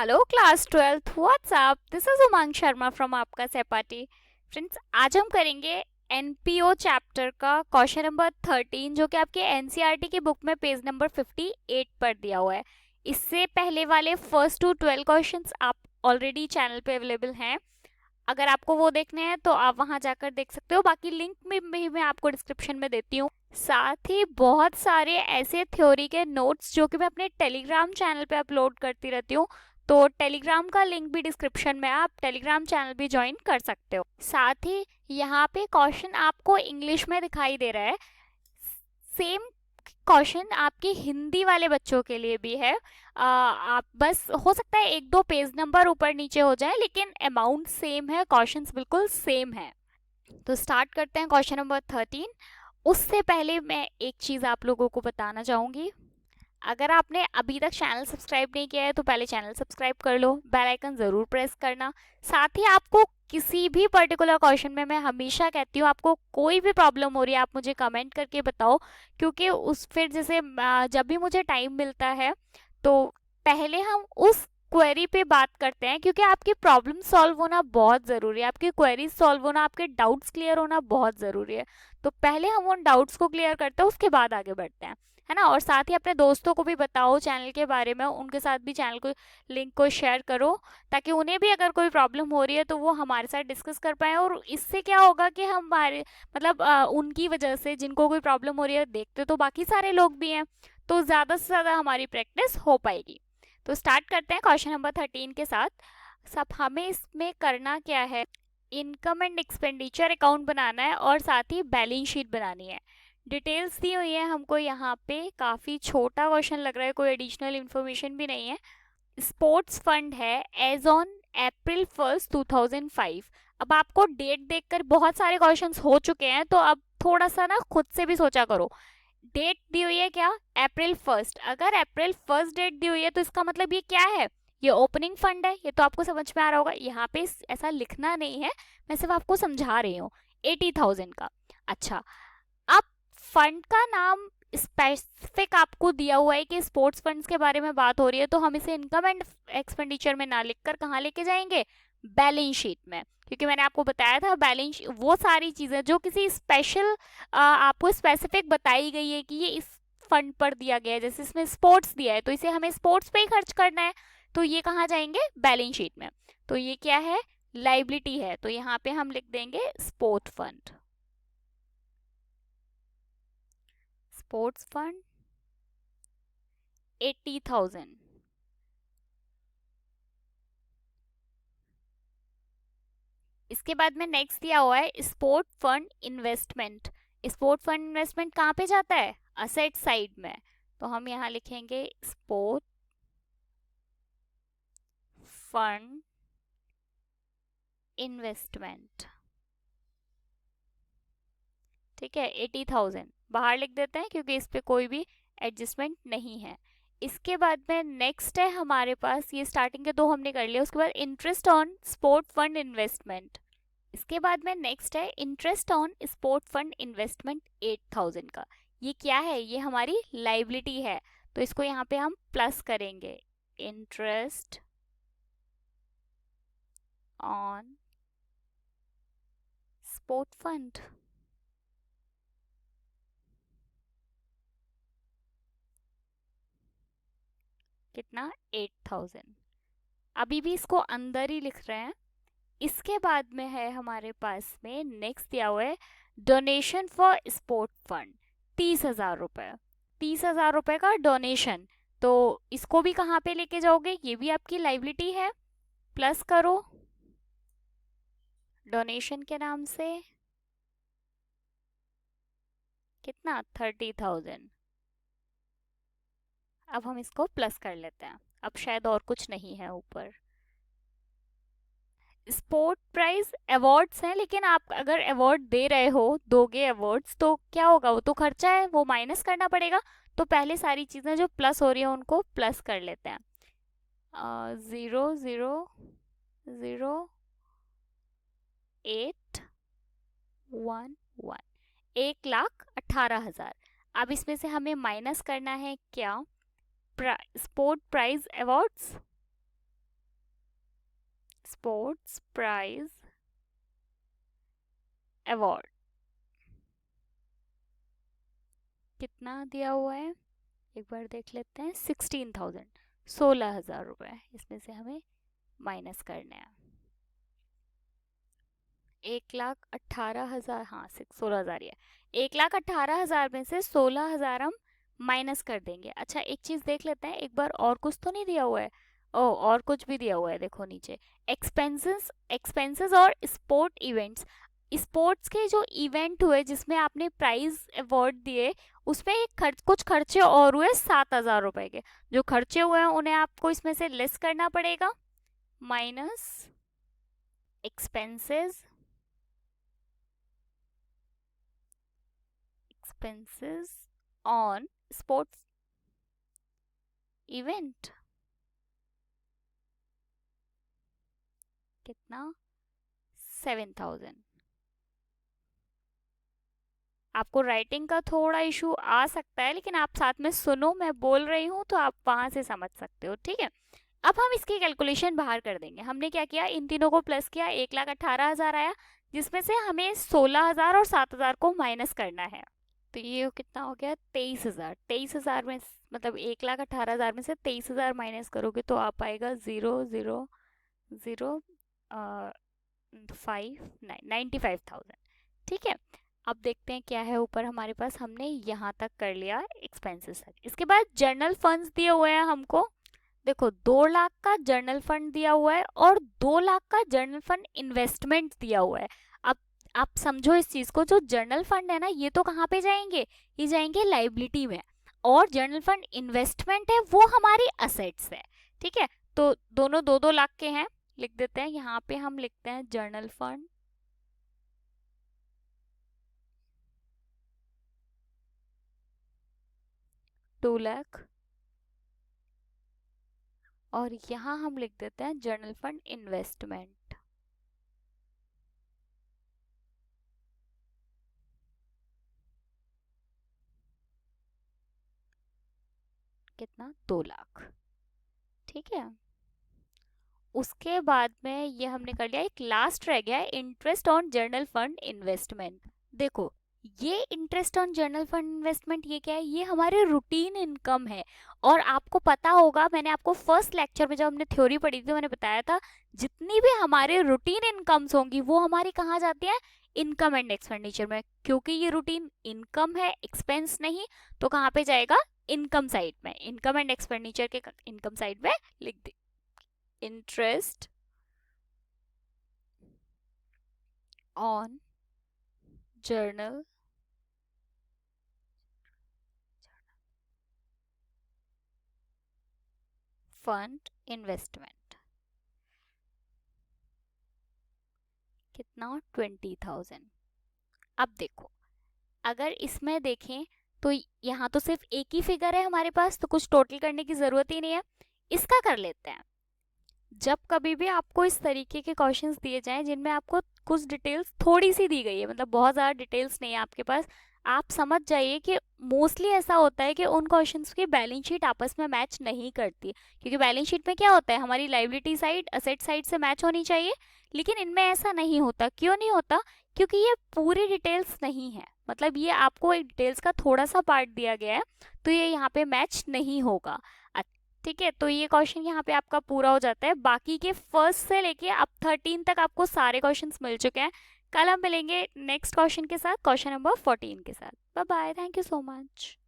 Hello class 12th what's up. This is Umang Sharma from आपका सहपाठी। Friends, आज हम करेंगे एनपीओ चैप्टर का क्वेश्चन नंबर 13 जो कि आपके एनसीईआरटी की बुक में पेज नंबर 58 पर दिया हुआ है। इससे पहले वाले फर्स्ट टू 12 क्वेश्चंस आप ऑलरेडी चैनल पे अवेलेबल हैं। अगर आपको वो देखने हैं तो आप वहां जाकर देख सकते हो। बाकी लिंक भी मैं आपको डिस्क्रिप्शन में देती हूँ। साथ ही बहुत सारे ऐसे थ्योरी के नोट्स जो कि मैं अपने टेलीग्राम चैनल पे अपलोड करती रहती हूँ, तो टेलीग्राम का लिंक भी डिस्क्रिप्शन में है, आप टेलीग्राम चैनल भी ज्वाइन कर सकते हो। साथ ही यहाँ पे क्वेश्चन आपको इंग्लिश में दिखाई दे रहा है। सेम क्वेश्चन आपके हिंदी वाले बच्चों के लिए भी है। आप बस हो सकता है एक दो पेज नंबर ऊपर नीचे हो जाए, लेकिन अमाउंट सेम है, क्वेश्चंस बिल्कुल सेम है। तो स्टार्ट करते हैं क्वेश्चन नंबर 13। उससे पहले मैं एक चीज आप लोगों को बताना चाहूंगी। अगर आपने अभी तक चैनल सब्सक्राइब नहीं किया है तो पहले चैनल सब्सक्राइब कर लो, बेल आइकन जरूर प्रेस करना। साथ ही आपको किसी भी पर्टिकुलर क्वेश्चन में मैं हमेशा कहती हूँ, आपको कोई भी प्रॉब्लम हो रही है आप मुझे कमेंट करके बताओ, क्योंकि उस फिर जैसे जब भी मुझे टाइम मिलता है तो पहले हम उस क्वेरी पे बात करते हैं, क्योंकि आपकी प्रॉब्लम सॉल्व होना बहुत ज़रूरी है, आपकी क्वेरीज सॉल्व होना, आपके डाउट्स क्लियर होना बहुत ज़रूरी है। तो पहले हम उन डाउट्स को क्लियर करते हैं, उसके बाद आगे बढ़ते हैं, है ना। और साथ ही अपने दोस्तों को भी बताओ चैनल के बारे में, उनके साथ भी चैनल को लिंक को शेयर करो, ताकि उन्हें भी अगर कोई प्रॉब्लम हो रही है तो वो हमारे साथ डिस्कस कर पाए। और इससे क्या होगा कि हमारे मतलब उनकी वजह से जिनको कोई प्रॉब्लम हो रही है, देखते तो बाकी सारे लोग भी हैं, तो ज़्यादा से ज़्यादा हमारी प्रैक्टिस हो पाएगी। तो स्टार्ट करते हैं क्वेश्चन नंबर 13 के साथ। सब हमें इसमें करना क्या है, इनकम एंड एक्सपेंडिचर अकाउंट बनाना है और साथ ही बैलेंस शीट बनानी है। डिटेल्स दी हुई है हमको यहाँ पे। काफ़ी छोटा क्वेश्चन लग रहा है, कोई एडिशनल इन्फॉर्मेशन भी नहीं है। स्पोर्ट्स फंड है एज ऑन April 1, 2005। अब आपको डेट देखकर बहुत सारे क्वेश्चंस हो चुके हैं, तो अब थोड़ा सा ना खुद से भी सोचा करो। डेट दी हुई है क्या, April 1। अगर April 1 डेट दी हुई है तो इसका मतलब ये क्या है, ये ओपनिंग फंड है। ये तो आपको समझ में आ रहा होगा, यहाँ पे ऐसा लिखना नहीं है, मैं सिर्फ आपको समझा रही हूँ। 80,000 का। अच्छा, अब फंड का नाम स्पेसिफिक आपको दिया हुआ है कि स्पोर्ट्स फंड्स के बारे में बात हो रही है, तो हम इसे इनकम एंड एक्सपेंडिचर में ना लिखकर कहाँ लेके जाएंगे, बैलेंस शीट में। क्योंकि मैंने आपको बताया था बैलेंस वो सारी चीजें जो किसी स्पेशल आपको स्पेसिफिक बताई गई है कि ये इस फंड पर दिया गया है, जैसे इसमें स्पोर्ट्स दिया है तो इसे हमें स्पोर्ट्स पे ही खर्च करना है, तो ये कहाँ जाएंगे, बैलेंस शीट में। तो ये क्या है, लाइबिलिटी है, तो यहाँ पे हम लिख देंगे स्पोर्ट फंड। Sports fund 80,000। इसके बाद में नेक्स्ट दिया हुआ है sport fund investment. Sport fund investment कहाँ पे जाता है, असेट साइड में, तो हम यहाँ लिखेंगे स्पोर्ट फंड इन्वेस्टमेंट। ठीक है, 80,000 बाहर लिख देते हैं क्योंकि इस पे कोई भी एडजस्टमेंट नहीं है। इसके बाद में नेक्स्ट है हमारे पास, ये स्टार्टिंग के दो हमने कर लिया, उसके बाद interest on sport fund investment. इसके बाद में नेक्स्ट है interest on sport fund investment 8,000 का। ये क्या है, ये हमारी लाइबिलिटी है, तो इसको यहाँ पे हम प्लस करेंगे, इंटरेस्ट ऑन स्पोर्ट फंड। कितना, 8,000। अभी भी इसको अंदर ही लिख रहे हैं। इसके बाद में है हमारे पास में नेक्स्ट दिया हुआ है डोनेशन फॉर स्पोर्ट फंड, 30,000 रुपये। 30,000 रुपये का डोनेशन, तो इसको भी कहाँ पे लेके जाओगे, ये भी आपकी लाइबिलिटी है, प्लस करो डोनेशन के नाम से। कितना, 30,000। अब हम इसको प्लस कर लेते हैं, अब शायद और कुछ नहीं है ऊपर। स्पोर्ट प्राइज अवार्ड्स हैं, लेकिन आप अगर अवार्ड दे रहे हो, दोगे अवार्ड्स, तो क्या होगा, वो तो खर्चा है, वो माइनस करना पड़ेगा। तो पहले सारी चीज़ें जो प्लस हो रही है उनको प्लस कर लेते हैं। 0,0,811, 1,18,000। अब इसमें से हमें माइनस करना है क्या, sport prize awards, sports prize award कितना दिया हुआ है एक बार देख लेते हैं। 16,000, 16,000 रुपये इसमें से हमें माइनस करने हैं। 1,18,000, हाँ 16,000 ही है। 1,18,000 में से 16,000 हम माइनस कर देंगे। अच्छा एक चीज देख लेते हैं एक बार, और कुछ तो नहीं दिया हुआ है। ओ और कुछ भी दिया हुआ है, देखो नीचे एक्सपेंसेस, एक्सपेंसेस और स्पोर्ट इवेंट्स। स्पोर्ट्स के जो इवेंट हुए जिसमें आपने प्राइज अवार्ड दिए, उसमें एक कुछ खर्चे और हुए 7,000 रुपए के। जो खर्चे हुए हैं उन्हें आपको इसमें से लेस करना पड़ेगा, minus expenses, expenses on sports event कितना 7,000। आपको राइटिंग का थोड़ा इशू आ सकता है, लेकिन आप साथ में सुनो, मैं बोल रही हूँ तो आप वहां से समझ सकते हो, ठीक है। अब हम इसकी कैलकुलेशन बाहर कर देंगे। हमने क्या किया, इन तीनों को प्लस किया, 1,18,000 आया, जिसमें से हमें 16,000 और 7,000 को माइनस करना है। तो ये कितना हो गया, 23,000। 23,000 में मतलब 1,18,000 में से 23,000 माइनस करोगे तो आ पाएगा 95,000। ठीक है। अब देखते हैं क्या है ऊपर हमारे पास। हमने यहाँ तक कर लिया एक्सपेंसेस तक। इसके बाद जर्नल फंड्स दिए हुए हैं हमको। देखो 2 लाख का जर्नल फंड दिया हुआ है और 2 लाख का जर्नल फंड इन्वेस्टमेंट दिया हुआ है। अब आप समझो इस चीज को, जो जर्नल फंड है ना, ये तो कहाँ पे जाएंगे, ये जाएंगे लाइबिलिटी में, और जर्नल फंड इन्वेस्टमेंट है वो हमारी असेट्स है। ठीक है, तो दोनों 2-2 लाख के हैं, लिख देते हैं। यहाँ पे हम लिखते हैं जर्नल फंड, टू लाख, और यहाँ हम लिख देते हैं जर्नल फंड इन्वेस्टमेंट, कितना 2 लाख। ठीक है, उसके बाद में ये हमने कर लिया। एक लास्ट रह गया है, interest on general fund investment. देखो ये interest on general fund investment ये क्या है, ये हमारे रूटीन इनकम है। और आपको पता होगा, मैंने आपको फर्स्ट लेक्चर में जब हमने थ्योरी पढ़ी थी मैंने बताया था, जितनी भी हमारे रूटीन इनकम्स होंगी वो हमारी कहाँ जाती है, इनकम एंड एक्सपेंडिचर में। क्योंकि ये रूटीन इनकम है, एक्सपेंस नहीं, तो कहाँ पे जाएगा, इनकम साइड में। इनकम एंड एक्सपेंडिचर के इनकम साइड में लिख दे interest on general fund investment, कितना 20,000। अब देखो अगर इसमें देखें तो यहाँ तो सिर्फ एक ही फिगर है हमारे पास, तो कुछ टोटल करने की जरूरत ही नहीं है। इसका कर लेते हैं। जब कभी भी आपको इस तरीके के क्वेश्चंस दिए जाएं जिनमें आपको कुछ डिटेल्स थोड़ी सी दी गई है, मतलब बहुत ज़्यादा डिटेल्स नहीं है आपके पास, आप समझ जाइए कि मोस्टली ऐसा होता है कि उन क्वेश्चंस की बैलेंस शीट आपस में मैच नहीं करती। क्योंकि बैलेंस शीट में क्या होता है, हमारी लाइबिलिटी साइड असेट साइड से मैच होनी चाहिए, लेकिन इनमें ऐसा नहीं होता। क्यों नहीं होता, क्योंकि ये पूरी डिटेल्स नहीं है। मतलब ये आपको एक डिटेल्स का थोड़ा सा पार्ट दिया गया है, तो ये यहाँ पे मैच नहीं होगा। ठीक है, तो ये क्वेश्चन यहाँ पे आपका पूरा हो जाता है। बाकी के फर्स्ट से लेके अब 13 तक आपको सारे क्वेश्चंस मिल चुके हैं। कल हम मिलेंगे नेक्स्ट क्वेश्चन के साथ, क्वेश्चन नंबर 14 के साथ। Bye bye, thank you so much.